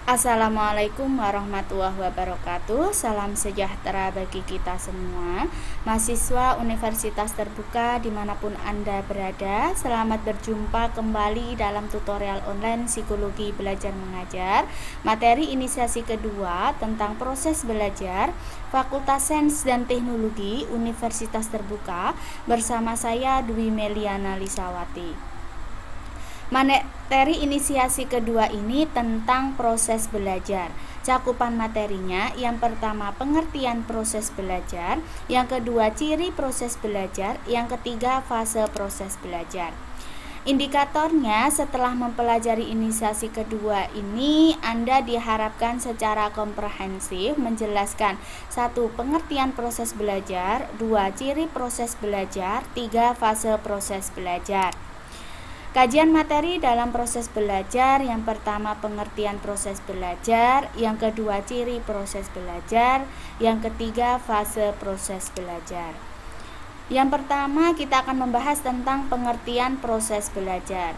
Assalamualaikum warahmatullahi wabarakatuh. Salam sejahtera bagi kita semua, mahasiswa Universitas Terbuka dimanapun Anda berada. Selamat berjumpa kembali dalam tutorial online Psikologi Belajar Mengajar, materi inisiasi kedua tentang proses belajar Fakultas Sains dan Teknologi Universitas Terbuka bersama saya Dwi Meliana Lisawati. Materi inisiasi kedua ini tentang proses belajar. Cakupan materinya yang pertama pengertian proses belajar, yang kedua ciri proses belajar, yang ketiga fase proses belajar. Indikatornya setelah mempelajari inisiasi kedua ini, Anda diharapkan secara komprehensif menjelaskan 1. Pengertian proses belajar, 2. Ciri proses belajar, 3. Fase proses belajar. Kajian materi dalam proses belajar, yang pertama pengertian proses belajar, yang kedua ciri proses belajar, yang ketiga fase proses belajar. Yang pertama kita akan membahas tentang pengertian proses belajar.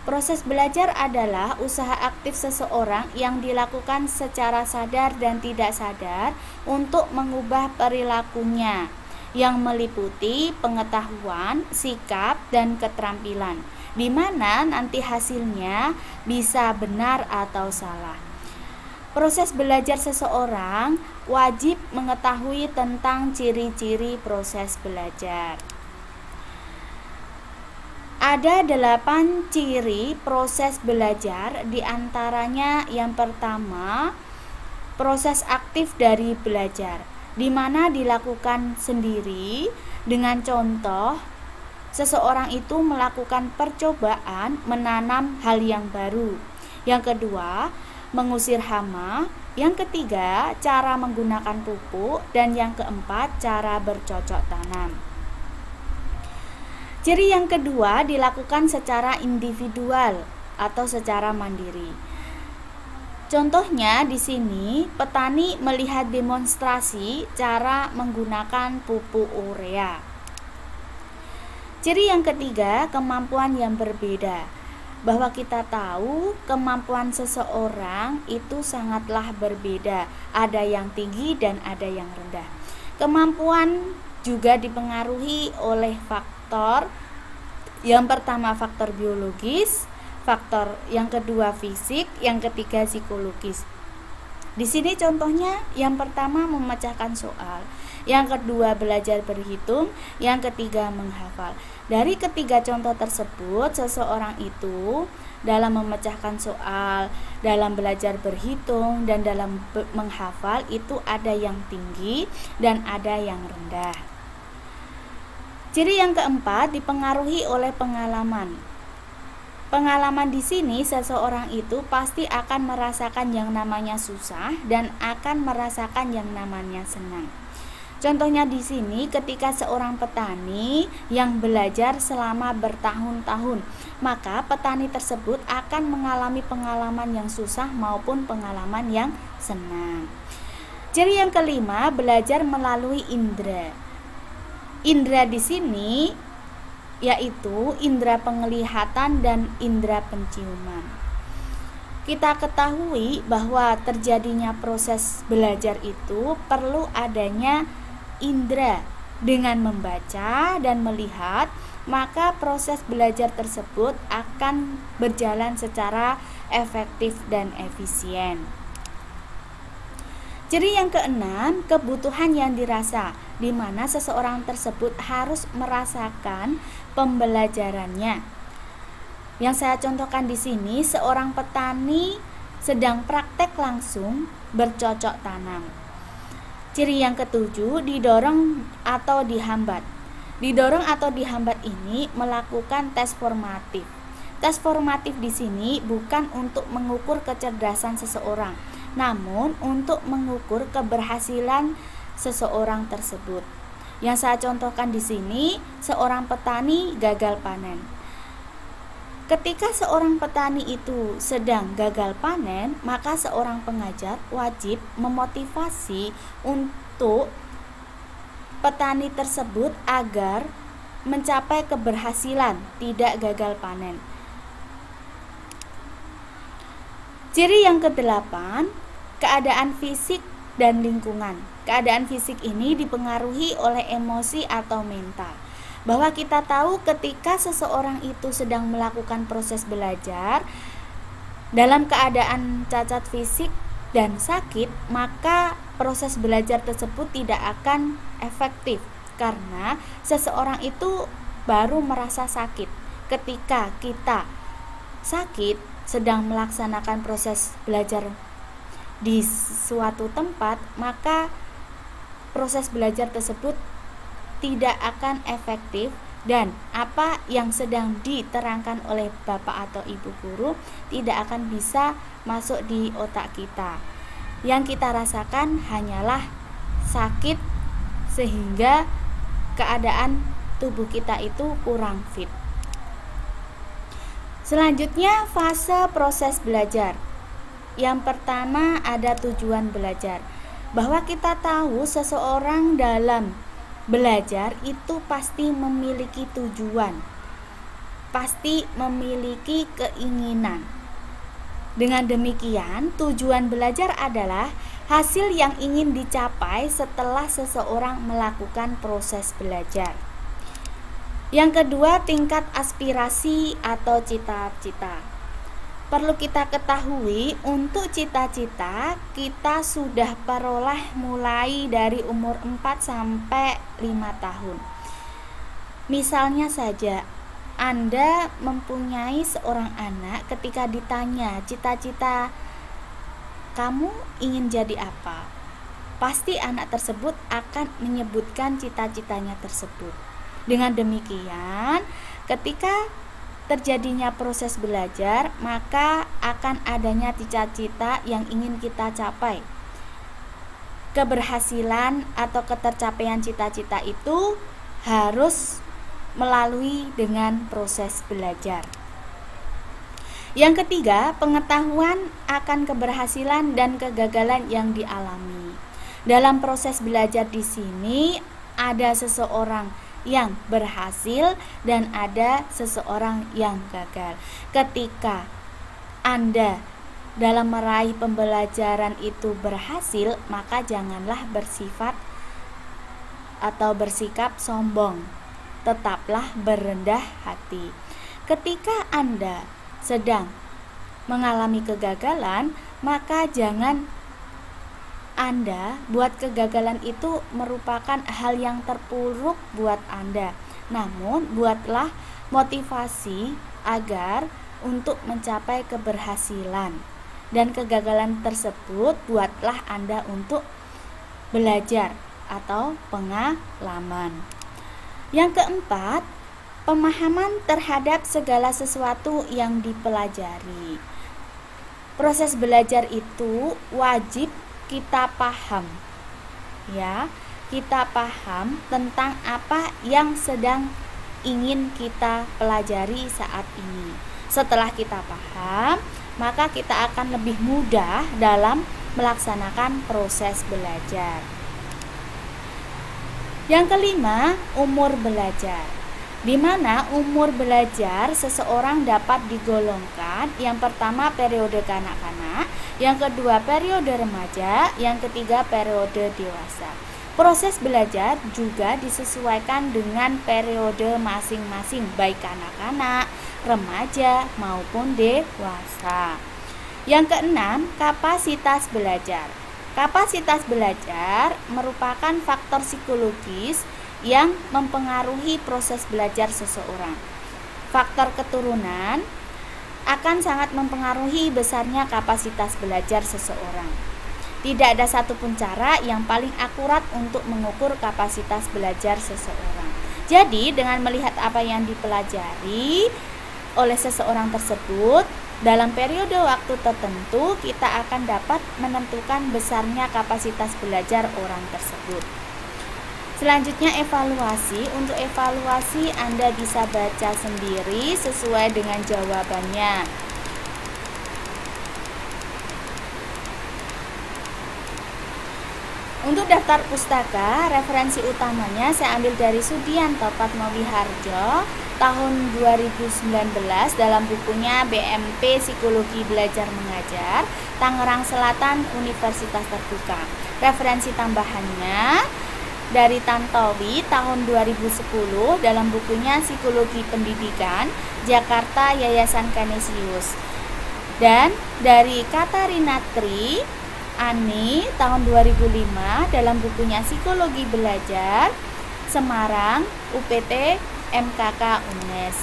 Proses belajar adalah usaha aktif seseorang yang dilakukan secara sadar dan tidak sadar untuk mengubah perilakunya, yang meliputi pengetahuan, sikap, dan keterampilan, di mana nanti hasilnya bisa benar atau salah. Proses belajar seseorang wajib mengetahui tentang ciri-ciri proses belajar. Ada 8 ciri proses belajar, diantaranya yang pertama proses aktif dari belajar, di mana dilakukan sendiri dengan contoh seseorang itu melakukan percobaan menanam hal yang baru. Yang kedua, mengusir hama. Yang ketiga, cara menggunakan pupuk. Dan yang keempat, cara bercocok tanam. Ciri yang kedua dilakukan secara individual atau secara mandiri. Contohnya di sini, petani melihat demonstrasi cara menggunakan pupuk urea. Ciri yang ketiga, kemampuan yang berbeda. Bahwa kita tahu kemampuan seseorang itu sangatlah berbeda. Ada yang tinggi dan ada yang rendah. Kemampuan juga dipengaruhi oleh faktor. Yang pertama faktor biologis, faktor yang kedua fisik, yang ketiga psikologis. Di sini contohnya, yang pertama memecahkan soal, yang kedua belajar berhitung, yang ketiga menghafal. Dari ketiga contoh tersebut, seseorang itu dalam memecahkan soal, dalam belajar berhitung, dan dalam menghafal itu ada yang tinggi dan ada yang rendah. Ciri yang keempat dipengaruhi oleh pengalaman. Pengalaman di sini seseorang itu pasti akan merasakan yang namanya susah dan akan merasakan yang namanya senang. Contohnya di sini ketika seorang petani yang belajar selama bertahun-tahun, maka petani tersebut akan mengalami pengalaman yang susah maupun pengalaman yang senang. Ciri yang kelima, belajar melalui indera. Indera di sini yaitu indera penglihatan dan indera penciuman. Kita ketahui bahwa terjadinya proses belajar itu perlu adanya indera. Dengan membaca dan melihat, maka proses belajar tersebut akan berjalan secara efektif dan efisien. Ciri yang keenam, kebutuhan yang dirasa, di mana seseorang tersebut harus merasakan pembelajarannya. Yang saya contohkan di sini, seorang petani sedang praktek langsung bercocok tanam. Ciri yang ketujuh, didorong atau dihambat. Didorong atau dihambat ini melakukan tes formatif. Tes formatif di sini bukan untuk mengukur kecerdasan seseorang, namun untuk mengukur keberhasilan seseorang tersebut. Yang saya contohkan di sini, seorang petani gagal panen. Ketika seorang petani itu sedang gagal panen, maka seorang pengajar wajib memotivasi untuk petani tersebut agar mencapai keberhasilan, tidak gagal panen. Ciri yang kedelapan, keadaan fisik dan lingkungan. Keadaan fisik ini dipengaruhi oleh emosi atau mental. Bahwa kita tahu ketika seseorang itu sedang melakukan proses belajar dalam keadaan cacat fisik dan sakit, maka proses belajar tersebut tidak akan efektif karena seseorang itu baru merasa sakit. Ketika kita sakit sedang melaksanakan proses belajar di suatu tempat, maka proses belajar tersebut tidak akan efektif dan apa yang sedang diterangkan oleh Bapak atau Ibu guru tidak akan bisa masuk di otak kita. Yang kita rasakan hanyalah sakit sehingga keadaan tubuh kita itu kurang fit. Selanjutnya, fase proses belajar. Yang pertama ada tujuan belajar. Bahwa kita tahu seseorang dalam belajar itu pasti memiliki tujuan, pasti memiliki keinginan. Dengan demikian, tujuan belajar adalah hasil yang ingin dicapai setelah seseorang melakukan proses belajar. Yang kedua, tingkat aspirasi atau cita-cita. Perlu kita ketahui, untuk cita-cita kita sudah peroleh mulai dari umur 4 sampai 5 tahun. Misalnya saja, Anda mempunyai seorang anak, ketika ditanya cita-cita kamu ingin jadi apa, pasti anak tersebut akan menyebutkan cita-citanya tersebut. Dengan demikian, ketika terjadinya proses belajar, maka akan adanya cita-cita yang ingin kita capai. Keberhasilan atau ketercapaian cita-cita itu harus melalui dengan proses belajar. Yang ketiga, pengetahuan akan keberhasilan dan kegagalan yang dialami. Dalam proses belajar di sini ada seseorang yang berhasil dan ada seseorang yang gagal. Ketika Anda dalam meraih pembelajaran itu berhasil, maka janganlah bersifat atau bersikap sombong. Tetaplah berendah hati. Ketika Anda sedang mengalami kegagalan, maka jangan Anda buat kegagalan itu merupakan hal yang terpuruk buat Anda. Namun buatlah motivasi agar untuk mencapai keberhasilan. Dan kegagalan tersebut buatlah Anda untuk belajar atau pengalaman. Yang keempat, pemahaman terhadap segala sesuatu yang dipelajari. Proses belajar itu wajib kita paham, ya, kita paham tentang apa yang sedang ingin kita pelajari saat ini. Setelah kita paham, maka kita akan lebih mudah dalam melaksanakan proses belajar. Yang kelima, umur belajar. Di mana umur belajar seseorang dapat digolongkan. Yang pertama periode kanak-kanak, yang kedua periode remaja, yang ketiga periode dewasa. Proses belajar juga disesuaikan dengan periode masing-masing, baik kanak-kanak, remaja maupun dewasa. Yang keenam, kapasitas belajar. Kapasitas belajar merupakan faktor psikologis yang mempengaruhi proses belajar seseorang. Faktor keturunan akan sangat mempengaruhi besarnya kapasitas belajar seseorang. Tidak ada satupun cara yang paling akurat untuk mengukur kapasitas belajar seseorang. Jadi, dengan melihat apa yang dipelajari oleh seseorang tersebut dalam periode waktu tertentu, kita akan dapat menentukan besarnya kapasitas belajar orang tersebut. Selanjutnya evaluasi. Untuk evaluasi Anda bisa baca sendiri sesuai dengan jawabannya. Untuk daftar pustaka, referensi utamanya saya ambil dari Sudianto Patmowiharjo. tahun 2019 dalam bukunya BMP Psikologi Belajar Mengajar, Tangerang Selatan Universitas Terbuka. Referensi tambahannya dari Tantowi tahun 2010 dalam bukunya Psikologi Pendidikan, Jakarta Yayasan Kanisius. Dan dari Katarina Tri Ani tahun 2005 dalam bukunya Psikologi Belajar, Semarang, UPT MKK UNES.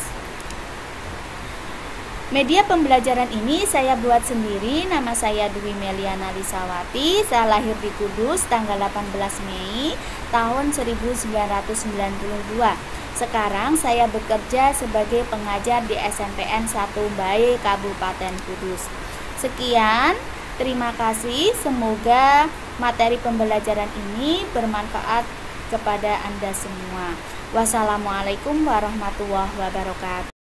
Media pembelajaran ini saya buat sendiri. Nama saya Dwi Meliana Lisawati. Saya lahir di Kudus tanggal 18 Mei tahun 1992. Sekarang saya bekerja sebagai pengajar di SMPN 1 Bae, Kabupaten Kudus. Sekian, terima kasih. Semoga materi pembelajaran ini bermanfaat kepada Anda semua. Wassalamualaikum warahmatullahi wabarakatuh.